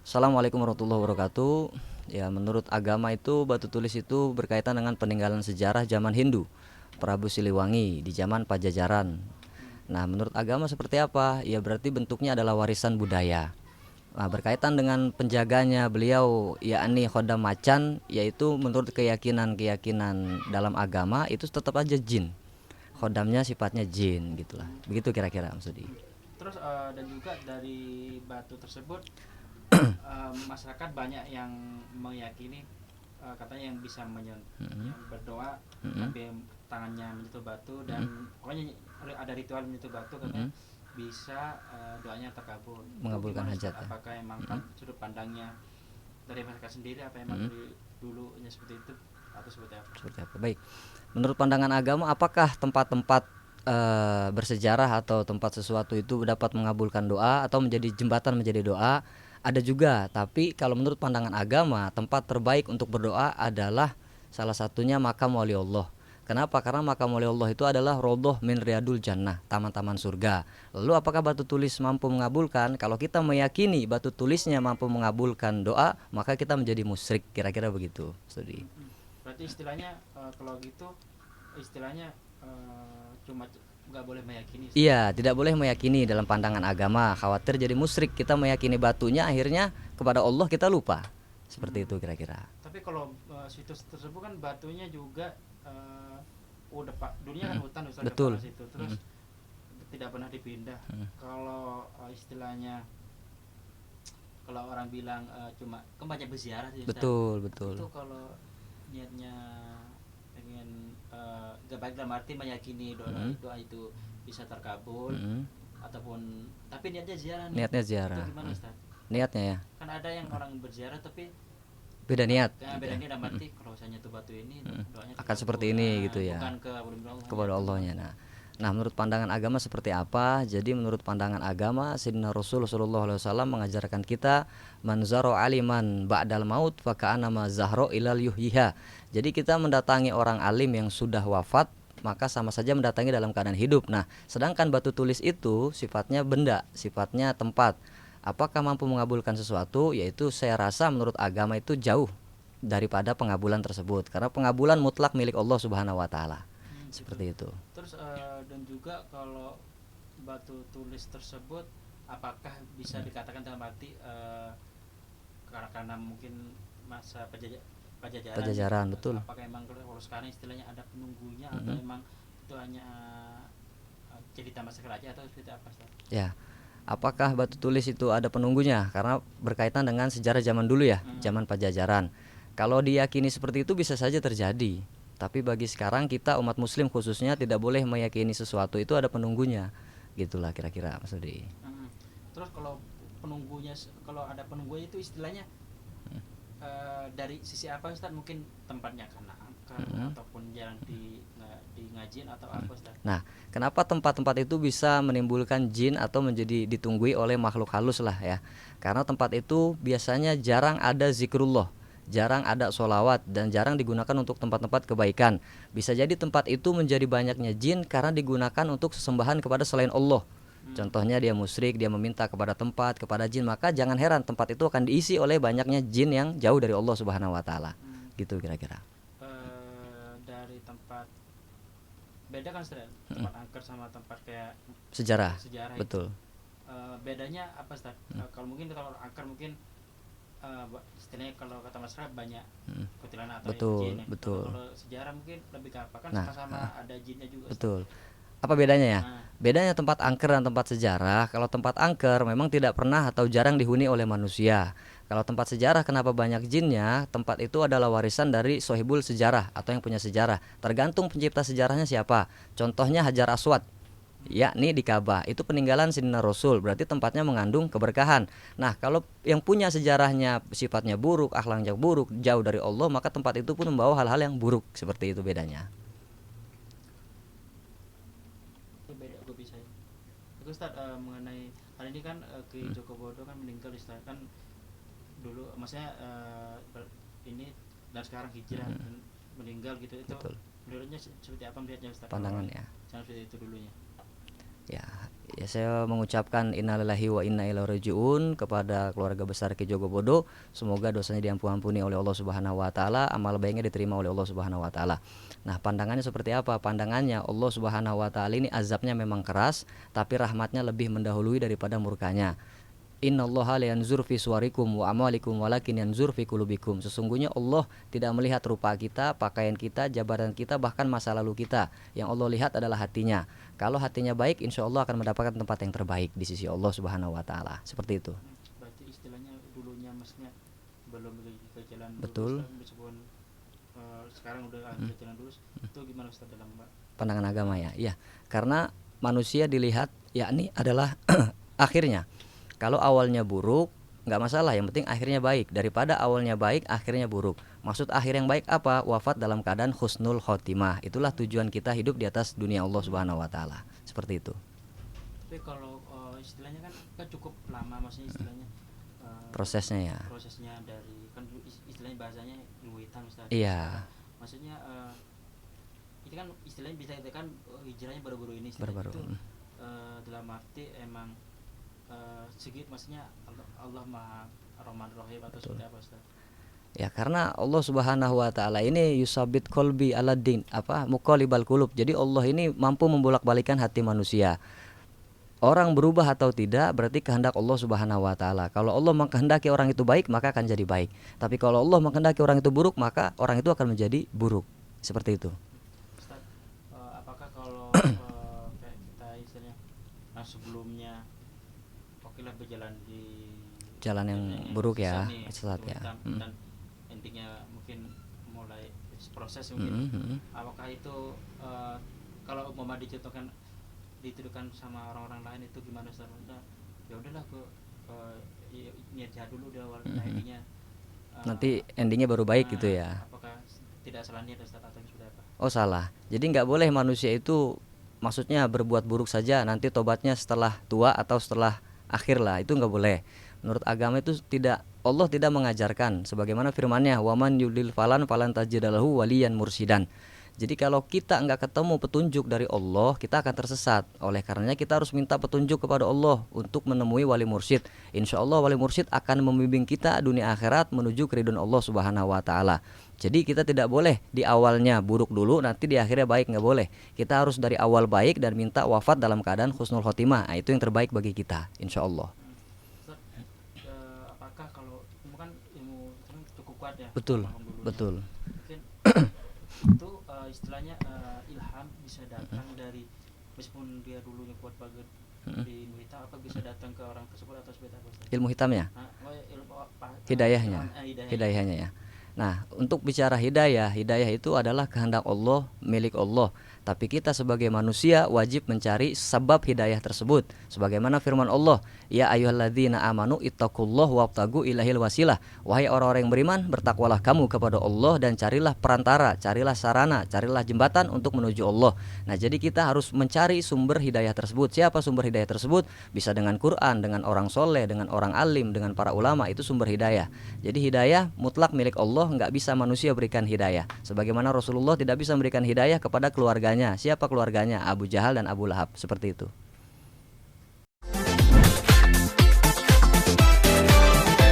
Assalamualaikum warahmatullahi wabarakatuh. Ya, menurut agama itu batu tulis itu berkaitan dengan peninggalan sejarah zaman Hindu, Prabu Siliwangi di zaman Pajajaran. Hmm. Nah, menurut agama seperti apa? Ya, berarti bentuknya adalah warisan budaya. Nah, berkaitan dengan penjaganya beliau, yakni Khodam Macan, yaitu menurut keyakinan dalam agama itu tetap aja jin. Hmm. Khodamnya sifatnya jin, gitulah. Hmm. Begitu kira-kira maksudnya. Hmm. Terus dan juga dari batu tersebut masyarakat banyak yang meyakini katanya yang bisa yang berdoa sampai tangannya menyentuh batu dan pokoknya ada ritual menyentuh batu katanya bisa doanya terkabul. Itu Mengabulkan gimana hajat Ustaz? ya. Apakah emang sudut pandangnya dari masyarakat sendiri apa emang dari dulunya seperti itu atau seperti apa? Seperti apa? Baik. Menurut pandangan agama, apakah tempat-tempat bersejarah atau tempat sesuatu itu dapat mengabulkan doa atau menjadi jembatan menjadi doa? Ada juga, tapi kalau menurut pandangan agama, tempat terbaik untuk berdoa adalah salah satunya makam wali Allah. Kenapa? Karena makam wali Allah itu adalah rodoh min riyadul jannah, taman-taman surga. Lalu apakah batu tulis mampu mengabulkan? Kalau kita meyakini batu tulisnya mampu mengabulkan doa, maka kita menjadi musyrik. Kira-kira begitu. Studi. Berarti istilahnya kalau gitu istilahnya cuma nggak boleh meyakini Ustaz. Iya, tidak boleh meyakini dalam pandangan agama. Khawatir jadi musyrik. Kita meyakini batunya, akhirnya kepada Allah kita lupa. Seperti Hmm. itu kira-kira. Tapi kalau situs tersebut kan batunya juga udah pak dunia kan hutan Ustaz kepala Betul. situ terus tidak pernah dipindah. Kalau istilahnya kalau orang bilang cuma kan banyak berziarah sih Ustaz. Betul, betul. Itu kalau niatnya pengen gak baik dalam arti meyakini doa itu bisa terkabul ataupun tapi niatnya ziarah nih. Niatnya Itu ziarah. gimana Ustaz? Niatnya ya. Kan ada yang orang berziarah tapi Beda niat gitu beda ya. ini dalam arti kalau misalnya tuh batu ini doanya Akan terkabul seperti ini gitu ya. bukan ke Allah Kepada Allahnya. Nah, menurut pandangan agama seperti apa? Jadi menurut pandangan agama, Sayyidina Rasul sallallahu alaihi wasallam mengajarkan kita manzaro aliman ba'dal maut faka'annama zahro ilal yuhyiha. Jadi kita mendatangi orang alim yang sudah wafat, maka sama saja mendatangi dalam keadaan hidup. Nah, sedangkan batu tulis itu sifatnya benda, sifatnya tempat. Apakah mampu mengabulkan sesuatu? Yaitu saya rasa menurut agama itu jauh daripada pengabulan tersebut. Karena pengabulan mutlak milik Allah Subhanahu wa taala. gitu. Seperti itu. Terus dan juga kalau batu tulis tersebut apakah bisa dikatakan dalam arti karena mungkin masa pajajaran Pajajaran, betul. apakah emang kalau sekarang istilahnya ada penunggunya atau emang itu hanya cerita masa kerajaan atau seperti apa Ustaz? Ya. Apakah batu tulis itu ada penunggunya? Karena berkaitan dengan sejarah zaman dulu ya, zaman Pajajaran. Kalau diyakini seperti itu bisa saja terjadi. Tapi bagi sekarang kita umat muslim khususnya tidak boleh meyakini sesuatu itu ada penunggunya. Gitulah kira-kira Mas Udi. Terus kalau penunggunya kalau ada penunggunya itu istilahnya dari sisi apa Ustaz? Mungkin tempatnya karena angker ataupun jalan di ngajin atau apa Ustaz? Nah, kenapa tempat-tempat itu bisa menimbulkan jin atau menjadi ditunggui oleh makhluk halus lah ya? Karena tempat itu biasanya jarang ada zikrullah, jarang ada sholawat, dan jarang digunakan untuk tempat-tempat kebaikan. Bisa jadi tempat itu menjadi banyaknya jin karena digunakan untuk sesembahan kepada selain Allah. Contohnya dia musyrik, dia meminta kepada tempat, kepada jin, maka jangan heran tempat itu akan diisi oleh banyaknya jin yang jauh dari Allah Subhanahu wa taala. Gitu kira-kira. Dari tempat beda kan Ustaz? Tempat angker sama tempat kayak Sejarah. sejarah itu. Betul. Bedanya apa Ustaz? Kalau mungkin kalau angker mungkin istilahnya kalau kata masyarakat banyak kuntilanak atau Betul, jin ya. Betul. Kalau sejarah mungkin lebih ke apa kan Nah, sama-sama ada jinnya juga. betul. Apa bedanya ya? Nah, Bedanya tempat angker dan tempat sejarah. Kalau tempat angker memang tidak pernah atau jarang dihuni oleh manusia. Kalau tempat sejarah kenapa banyak jinnya? Tempat itu adalah warisan dari sohibul sejarah atau yang punya sejarah. Tergantung pencipta sejarahnya siapa. Contohnya Hajar Aswad, yakni di Ka'bah. Itu peninggalan Sayyidina Rasul, berarti tempatnya mengandung keberkahan. Nah, kalau yang punya sejarahnya sifatnya buruk, akhlaknya buruk, jauh dari Allah, maka tempat itu pun membawa hal-hal yang buruk. Seperti itu bedanya. itu beda gue bisa. Itu Ustaz mengenai hal ini kan Ki Joko Bodo kan meninggal Ustaz kan dulu maksudnya ini dan sekarang hijrah dan meninggal gitu itu Betul. menurutnya seperti apa melihatnya Ustaz? Pandangannya. Jangan seperti itu dulunya. Ya, Ya, saya mengucapkan innalillahi wa inna ilaihi rajiun kepada keluarga besar Ki Jogobodo. Semoga dosanya diampuni oleh Allah Subhanahu wa taala, amal baiknya diterima oleh Allah Subhanahu wa taala. Nah, pandangannya seperti apa? Pandangannya Allah Subhanahu wa taala ini azabnya memang keras, tapi rahmatnya lebih mendahului daripada murkanya. Innallaha la yanzur fi suwarikum wa amwalikum walakin yanzur fi qulubikum. Sesungguhnya Allah tidak melihat rupa kita, pakaian kita, jabatan kita, bahkan masa lalu kita. Yang Allah lihat adalah hatinya. Kalau hatinya baik, insya Allah akan mendapatkan tempat yang terbaik di sisi Allah Subhanahu wa taala. Seperti itu. Berarti istilahnya dulunya maksudnya belum ke jalan Betul. lurus, meskipun sekarang udah ke jalan lurus. Itu gimana Ustaz dalam Pandangan agama ya. Iya, karena manusia dilihat yakni adalah akhirnya. Kalau awalnya buruk, nggak masalah, yang penting akhirnya baik. Daripada awalnya baik, akhirnya buruk. Maksud akhir yang baik apa? Wafat dalam keadaan husnul khotimah. Itulah tujuan kita hidup di atas dunia Allah Subhanahu wa taala. Seperti itu. Tapi kalau istilahnya kan cukup lama, maksudnya istilahnya Prosesnya ya. prosesnya dari kan istilahnya bahasanya luwitan Ustaz. Iya. Maksudnya itu kan istilahnya bisa dikatakan hijrahnya baru-baru ini istilahnya. Baru-baru. Itu dalam arti emang segit, maksudnya Allah Maha Rahman Rahim atau seperti apa Ustaz? Ya, karena Allah Subhanahu wa taala ini yusabit qalbi aladdin, muqallibal qulub. Jadi Allah ini mampu membolak-balikan hati manusia. Orang berubah atau tidak berarti kehendak Allah Subhanahu wa taala. Kalau Allah mengkehendaki orang itu baik, maka akan jadi baik. Tapi kalau Allah mengkehendaki orang itu buruk, maka orang itu akan menjadi buruk. Seperti itu. Ustaz, apakah kalau kayak kita istilahnya sebelumnya okelah berjalan di Jalan yang buruk ya, sesat ya. Dan endingnya mungkin mulai proses mungkin. Apakah itu kalau mau dicontohkan dituduhkan sama orang-orang lain itu gimana Ustaz? Ya udahlah ke niat jahat dulu di awal, endingnya nanti endingnya baru baik gitu ya. Apakah tidak salah niat Ustaz atau sudah apa? Oh, salah. Jadi nggak boleh manusia itu maksudnya berbuat buruk saja nanti tobatnya setelah tua atau setelah akhir lah, itu nggak boleh. Menurut agama itu tidak, Allah tidak mengajarkan sebagaimana firman-Nya, waman yudlil falan tajidalahu waliyan mursidan. Jadi kalau kita enggak ketemu petunjuk dari Allah, kita akan tersesat. Oleh karenanya kita harus minta petunjuk kepada Allah untuk menemui wali mursyid. Insya Allah wali mursyid akan membimbing kita dunia akhirat menuju keridhaan Allah Subhanahu wa taala. Jadi kita tidak boleh di awalnya buruk dulu, nanti di akhirnya baik, nggak boleh. Kita harus dari awal baik dan minta wafat dalam keadaan husnul khotimah. Nah, itu yang terbaik bagi kita, insya Allah. Apakah kalau ilmu kan ilmu cukup kuat ya? Betul, betul. Mungkin itu istilahnya ilham bisa datang dari, meskipun dia dulunya kuat banget di ilmu hitam, apa bisa datang ke orang tersebut atau seperti apa? Ilmu hitamnya? Hidayahnya ya. Nah, untuk bicara hidayah itu adalah kehendak Allah, milik Allah. Tapi kita sebagai manusia wajib mencari sebab hidayah tersebut. Sebagaimana firman Allah, ya ayyuhalladzina amanu ittaqullaha wabtagu ilahil wasilah. Wahai orang-orang yang beriman, bertakwalah kamu kepada Allah dan carilah perantara, carilah sarana, carilah jembatan untuk menuju Allah. Nah, jadi kita harus mencari sumber hidayah tersebut. Siapa sumber hidayah tersebut? Bisa dengan Quran, dengan orang soleh, dengan orang alim, dengan para ulama, itu sumber hidayah. Jadi hidayah mutlak milik Allah, nggak bisa manusia berikan hidayah. Sebagaimana Rasulullah tidak bisa memberikan hidayah kepada keluarganya. Siapa keluarganya? Abu Jahal dan Abu Lahab. Seperti itu.